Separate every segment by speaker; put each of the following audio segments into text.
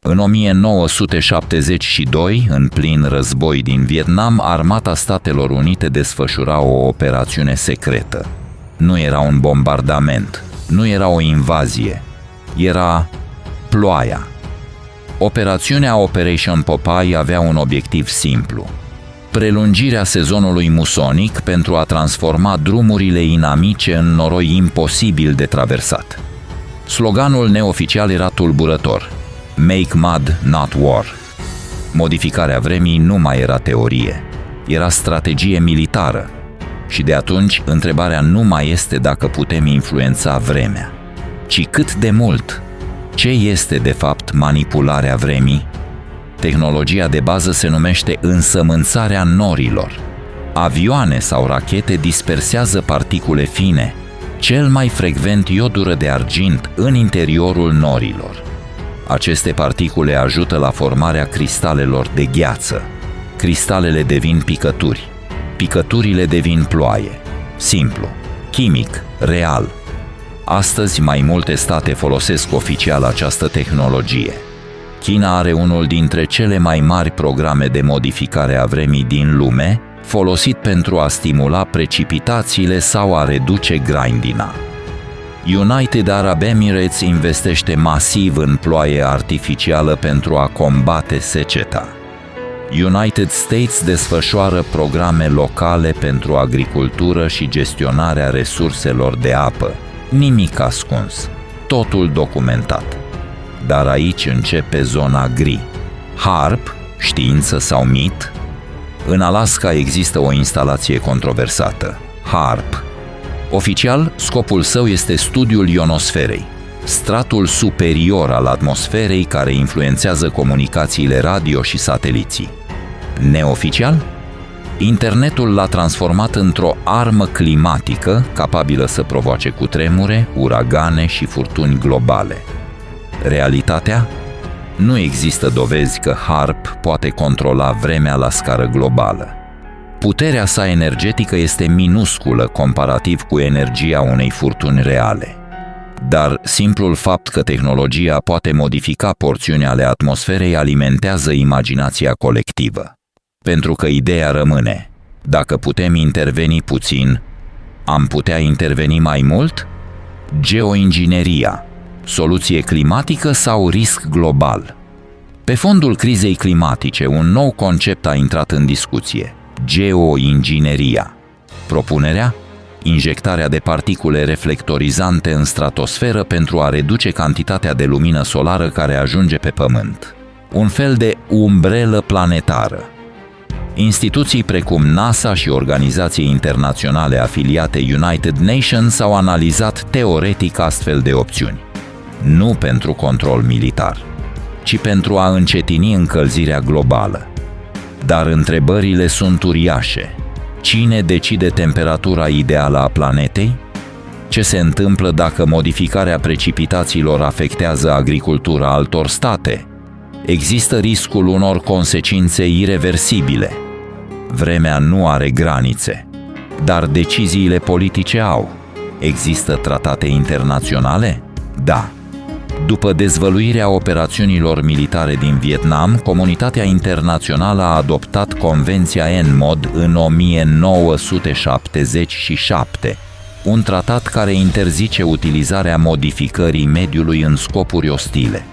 Speaker 1: În 1972, în plin război din Vietnam, Armata Statelor Unite desfășura o operațiune secretă. Nu era un bombardament, nu era o invazie, era Ploaia. Operațiunea Operation Popeye avea un obiectiv simplu: prelungirea sezonului musonic pentru a transforma drumurile inamice în noroi imposibil de traversat. Sloganul neoficial era tulburător: Make mud, not war. Modificarea vremii nu mai era teorie, era strategie militară. Și de atunci, întrebarea nu mai este dacă putem influența vremea, ci cât de mult. Ce este, de fapt, manipularea vremii? Tehnologia de bază se numește însămânțarea norilor. Avioane sau rachete dispersează particule fine, cel mai frecvent iodură de argint, în interiorul norilor. Aceste particule ajută la formarea cristalelor de gheață. Cristalele devin picături. Picăturile devin ploaie. Simplu, chimic, real. Astăzi, mai multe state folosesc oficial această tehnologie. China are unul dintre cele mai mari programe de modificare a vremii din lume, folosit pentru a stimula precipitațiile sau a reduce grindina. United Arab Emirates investește masiv în ploaie artificială pentru a combate seceta. United States desfășoară programe locale pentru agricultură și gestionarea resurselor de apă. Nimic ascuns, totul documentat. Dar aici începe zona gri. HAARP, știință sau mit? În Alaska există o instalație controversată, HAARP. Oficial, scopul său este studiul ionosferei, stratul superior al atmosferei care influențează comunicațiile radio și sateliții. Neoficial, internetul l-a transformat într-o armă climatică capabilă să provoace cutremure, uragane și furtuni globale. Realitatea? Nu există dovezi că HAARP poate controla vremea la scară globală. Puterea sa energetică este minusculă comparativ cu energia unei furtuni reale. Dar simplul fapt că tehnologia poate modifica porțiuni ale atmosferei alimentează imaginația colectivă. Pentru că ideea rămâne: dacă putem interveni puțin, am putea interveni mai mult? Geoingineria, soluție climatică sau risc global? Pe fondul crizei climatice, un nou concept a intrat în discuție: geoingineria. Propunerea? Injectarea de particule reflectorizante în stratosferă pentru a reduce cantitatea de lumină solară care ajunge pe Pământ. Un fel de umbrelă planetară. Instituții precum NASA și organizații internaționale afiliate United Nations au analizat teoretic astfel de opțiuni. Nu pentru control militar, ci pentru a încetini încălzirea globală. Dar întrebările sunt uriașe. Cine decide temperatura ideală a planetei? Ce se întâmplă dacă modificarea precipitațiilor afectează agricultura altor state? Există riscul unor consecințe ireversibile. Vremea nu are granițe, dar deciziile politice au. Există tratate internaționale? Da. După dezvăluirea operațiunilor militare din Vietnam, comunitatea internațională a adoptat Convenția NMOD în 1977, un tratat care interzice utilizarea modificării mediului în scopuri ostile.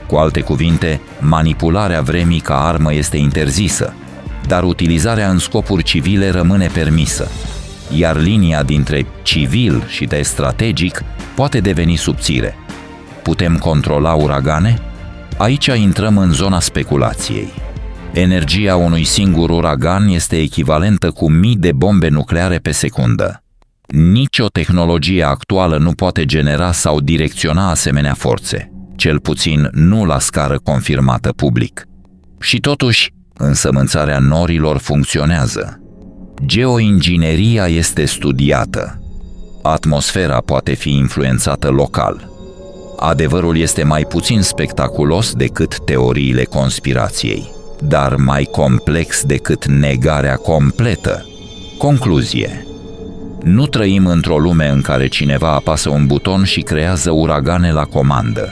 Speaker 1: Cu alte cuvinte, manipularea vremii ca armă este interzisă, dar utilizarea în scopuri civile rămâne permisă, iar linia dintre civil și de strategic poate deveni subțire. Putem controla uragane? Aici intrăm în zona speculației. Energia unui singur uragan este echivalentă cu mii de bombe nucleare pe secundă. Nici o tehnologie actuală nu poate genera sau direcționa asemenea forțe, cel puțin nu la scară confirmată public. Și totuși, însămânțarea norilor funcționează. Geoingineria este studiată. Atmosfera poate fi influențată local. Adevărul este mai puțin spectaculos decât teoriile conspirației, dar mai complex decât negarea completă. Concluzie: nu trăim într-o lume în care cineva apasă un buton și creează uragane la comandă.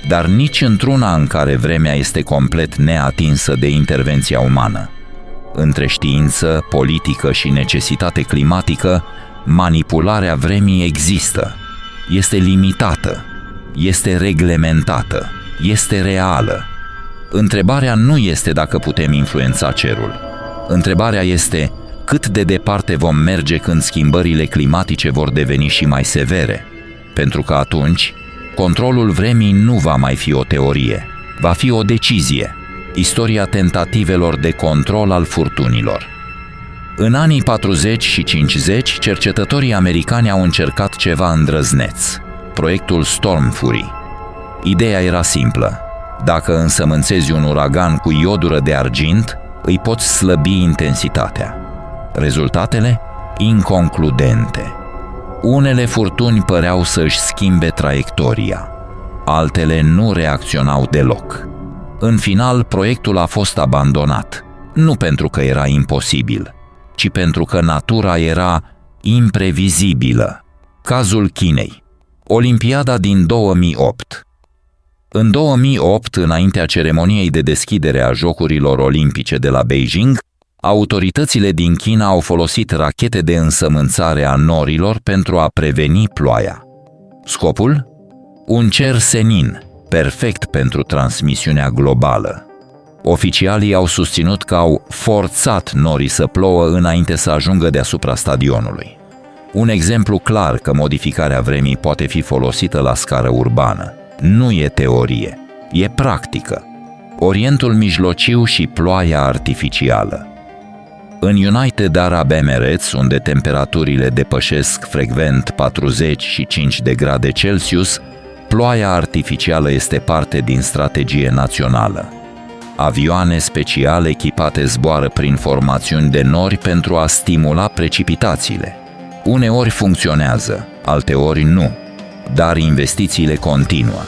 Speaker 1: dar nici într-una în care vremea este complet neatinsă de intervenția umană. Între știință, politică și necesitate climatică, manipularea vremii există, este limitată, este reglementată, este reală. Întrebarea nu este dacă putem influența cerul. Întrebarea este cât de departe vom merge când schimbările climatice vor deveni și mai severe, pentru că atunci controlul vremii nu va mai fi o teorie, va fi o decizie, istoria tentativelor de control al furtunilor. În anii 40 și 50, cercetătorii americani au încercat ceva îndrăzneț, proiectul Storm Fury. Ideea era simplă. Dacă însămânțezi un uragan cu iodură de argint, îi poți slăbi intensitatea. Rezultatele? Inconcludente. Unele furtuni păreau să își schimbe traiectoria, altele nu reacționau deloc. În final, proiectul a fost abandonat, nu pentru că era imposibil, ci pentru că natura era imprevizibilă. Cazul Chinei. Olimpiada din 2008. În 2008, înaintea ceremoniei de deschidere a Jocurilor Olimpice de la Beijing, autoritățile din China au folosit rachete de însămânțare a norilor pentru a preveni ploaia. Scopul? Un cer senin, perfect pentru transmisiunea globală. Oficialii au susținut că au forțat norii să plouă înainte să ajungă deasupra stadionului. Un exemplu clar că modificarea vremii poate fi folosită la scară urbană. Nu e teorie, e practică. Orientul Mijlociu și ploaia artificială. În United Arab Emirates, unde temperaturile depășesc frecvent 45 de grade Celsius, ploaia artificială este parte din strategie națională. Avioane special echipate zboară prin formațiuni de nori pentru a stimula precipitațiile. Uneori funcționează, alteori nu, dar investițiile continuă.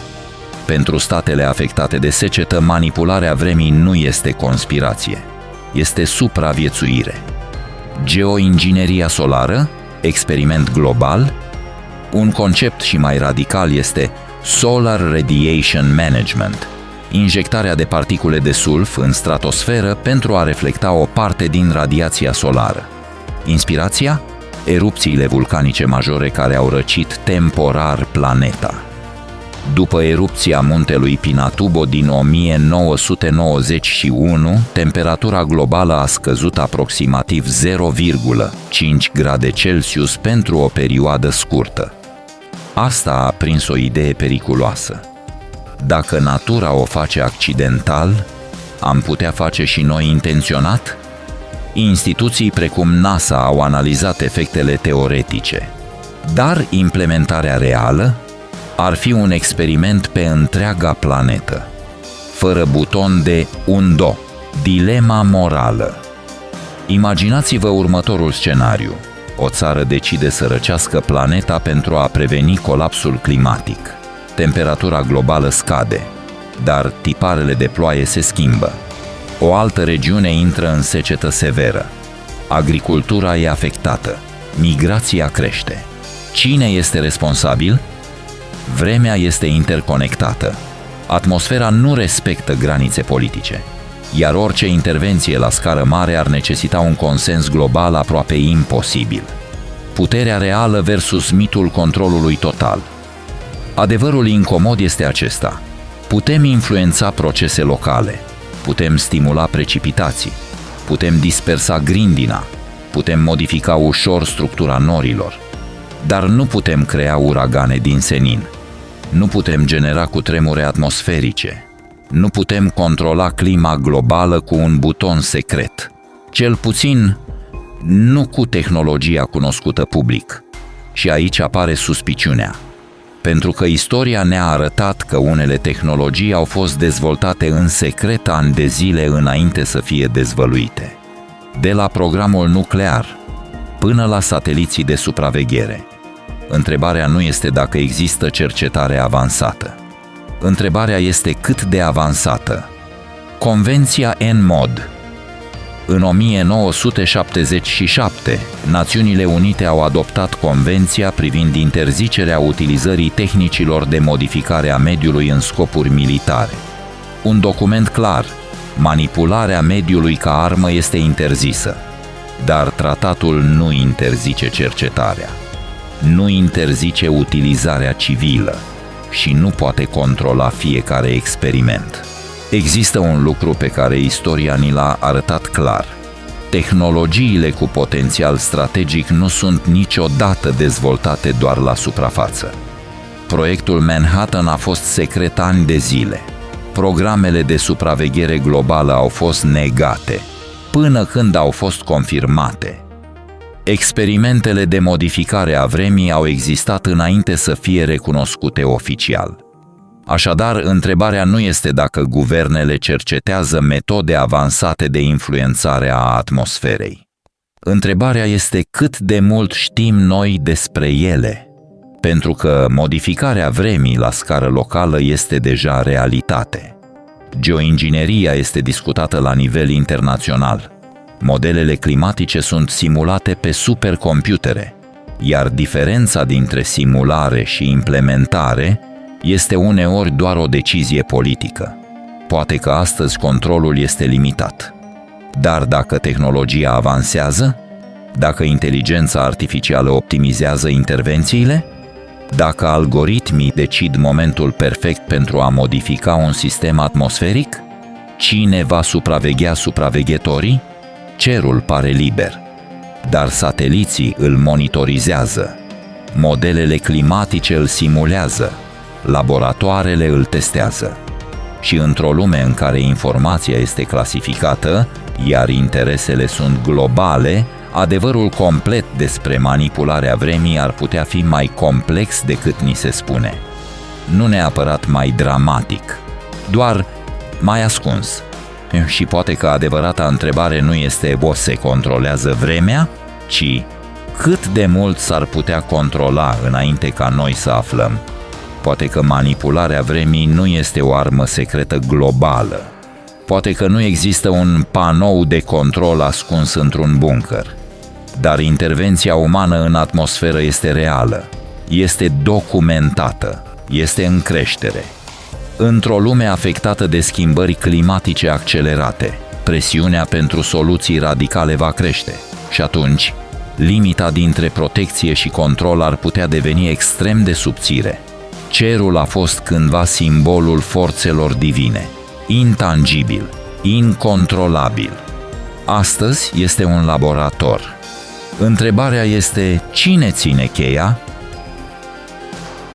Speaker 1: Pentru statele afectate de secetă, manipularea vremii nu este conspirație, este supraviețuire. Geoingineria solară, experiment global. Un concept și mai radical este Solar Radiation Management, injectarea de particule de sulf în stratosferă pentru a reflecta o parte din radiația solară. Inspirația? Erupțiile vulcanice majore care au răcit temporar planeta. După erupția muntelui Pinatubo din 1991, temperatura globală a scăzut aproximativ 0,5 grade Celsius pentru o perioadă scurtă. Asta a prins o idee periculoasă. Dacă natura o face accidental, am putea face și noi intenționat? Instituții precum NASA au analizat efectele teoretice, dar implementarea reală ar fi un experiment pe întreaga planetă, fără buton de undo, dilema morală. Imaginați-vă următorul scenariu. O țară decide să răcească planeta pentru a preveni colapsul climatic. Temperatura globală scade, dar tiparele de ploaie se schimbă. O altă regiune intră în secetă severă. Agricultura e afectată. Migrația crește. Cine este responsabil? Vremea este interconectată. Atmosfera nu respectă granițe politice, iar orice intervenție la scară mare ar necesita un consens global aproape imposibil. Puterea reală versus mitul controlului total. Adevărul incomod este acesta. Putem influența procese locale, putem stimula precipitații, putem dispersa grindina, putem modifica ușor structura norilor, dar nu putem crea uragane din senin. Nu putem genera cutremure atmosferice. Nu putem controla clima globală cu un buton secret. Cel puțin, nu cu tehnologia cunoscută public. Și aici apare suspiciunea. Pentru că istoria ne-a arătat că unele tehnologii au fost dezvoltate în secret ani de zile înainte să fie dezvăluite. De la programul nuclear până la sateliții de supraveghere. Întrebarea nu este dacă există cercetare avansată. Întrebarea este cât de avansată. Convenția N-MOD. În 1977, Națiunile Unite au adoptat Convenția privind interzicerea utilizării tehnicilor de modificare a mediului în scopuri militare. Un document clar: manipularea mediului ca armă este interzisă, dar tratatul nu interzice cercetarea, nu interzice utilizarea civilă și nu poate controla fiecare experiment. Există un lucru pe care istoria ni l-a arătat clar: tehnologiile cu potențial strategic nu sunt niciodată dezvoltate doar la suprafață. Proiectul Manhattan a fost secret ani de zile. Programele de supraveghere globală au fost negate, până când au fost confirmate. Experimentele de modificare a vremii au existat înainte să fie recunoscute oficial. Așadar, întrebarea nu este dacă guvernele cercetează metode avansate de influențare a atmosferei. Întrebarea este cât de mult știm noi despre ele, pentru că modificarea vremii la scară locală este deja realitate. Geoingineria este discutată la nivel internațional. Modelele climatice sunt simulate pe supercomputere, iar diferența dintre simulare și implementare este uneori doar o decizie politică. Poate că astăzi controlul este limitat. Dar dacă tehnologia avansează, dacă inteligența artificială optimizează intervențiile, dacă algoritmii decid momentul perfect pentru a modifica un sistem atmosferic, cine va supraveghea supraveghetorii? Cerul pare liber, dar sateliții îl monitorizează, modelele climatice îl simulează, laboratoarele îl testează. Și într-o lume în care informația este clasificată, iar interesele sunt globale, adevărul complet despre manipularea vremii ar putea fi mai complex decât ni se spune. Nu neapărat mai dramatic, doar mai ascuns. Și poate că adevărata întrebare nu este o se controlează vremea, ci cât de mult s-ar putea controla înainte ca noi să aflăm. Poate că manipularea vremii nu este o armă secretă globală. Poate că nu există un panou de control ascuns într-un bunker. Dar intervenția umană în atmosferă este reală, este documentată, este în creștere. Într-o lume afectată de schimbări climatice accelerate, presiunea pentru soluții radicale va crește și atunci limita dintre protecție și control ar putea deveni extrem de subțire. Cerul a fost cândva simbolul forțelor divine, intangibil, incontrolabil. Astăzi este un laborator. Întrebarea este: cine ține cheia?